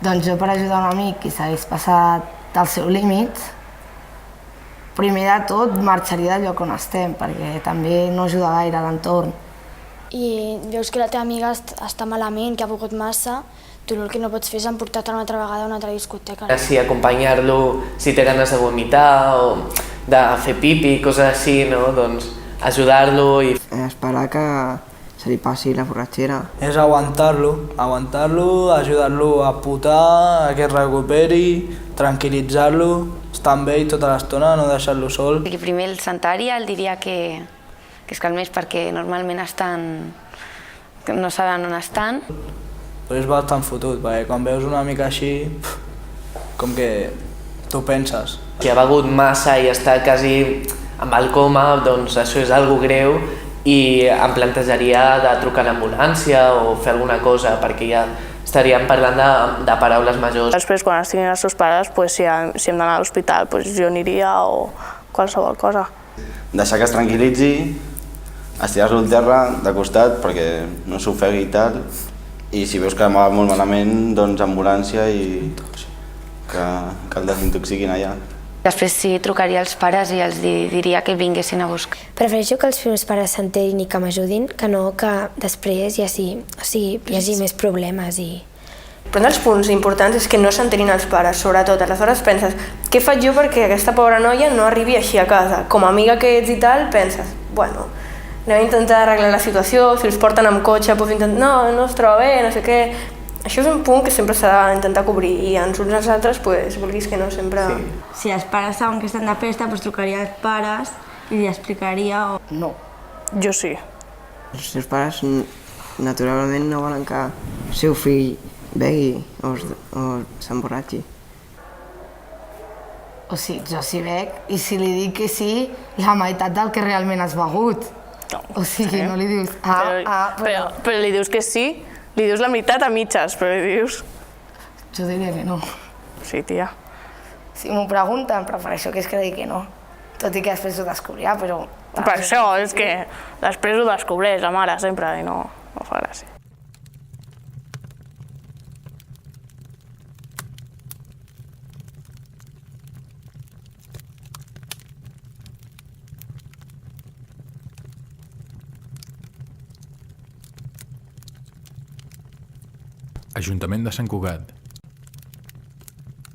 Doncs jo per ajudar un amic que s'hagués passat el seu límit, primer de tot marxaria del lloc on estem, perquè també no ajuda gaire a l'entorn. I veus que la teva amiga està malament, que ha begut massa, tu el que no pots fer és emportar-te una altra vegada a una altra discoteca. Sí, acompanyar-lo si té ganes de vomitar o de fer pipi, coses així, no? Doncs ajudar-lo i... Esperar que se li passi la borratxera. És aguantar-lo, ajudar-lo a putar, a que es recuperi, tranquil·litzar-lo, estar amb ell tota l'estona, no deixar-lo sol. Primer el sentaria, el diria que es calmés perquè normalment no saben on estan. Però és bastant fotut, perquè quan veus una mica així, com que tu penses. Si ha begut massa i està quasi amb el coma, doncs això és algo greu i em plantejaria de trucar a l'ambulància o fer alguna cosa, perquè ja estaríem parlant de paraules majors. Després, quan estiguin els seus pares, si hem d'anar a l'hospital, jo aniria o qualsevol cosa. Deixar que es tranquil·litzi, estirar-lo al terra de costat perquè no s'ofegui i tal, i si veus que va molt malament, doncs ambulància i que el desintoxiquin allà. Després sí, trucaria als pares i els diria que vinguessin a buscar. Prefereixo que els meus pares s'enterin i que m'ajudin, que no que després hi hagi més problemes. Però un dels punts importants és que no s'enterin els pares, sobretot. Aleshores penses, què faig jo perquè aquesta pobra noia no arribi així a casa? Com a amiga que ets i tal, penses, bueno, anem a intentar arreglar la situació, si els porten amb cotxe, no es troba bé, no sé què. Això és un punt que sempre s'ha d'intentar cobrir i ens uns als altres, vulguis que no, sempre... Si els pares saben que estan de festa, trucaria als pares i li explicaria o... No. Jo sí. Els seus pares naturalment no volen que el seu fill begui o s'emborratxi. O sigui, jo si bec i si li dic que sí, la meitat del que realment has begut. O sigui, no li dius... Però li dius que sí, li dius la meitat a mitges, però li dius... Jo diria que no. Sí, tia. Si m'ho pregunten, prefereixo que es cregui que no. Tot i que després ho descobrirà, però... Per això, és que després ho descobreix la mare sempre i no fa gràcia. Ajuntament de Sant Cugat.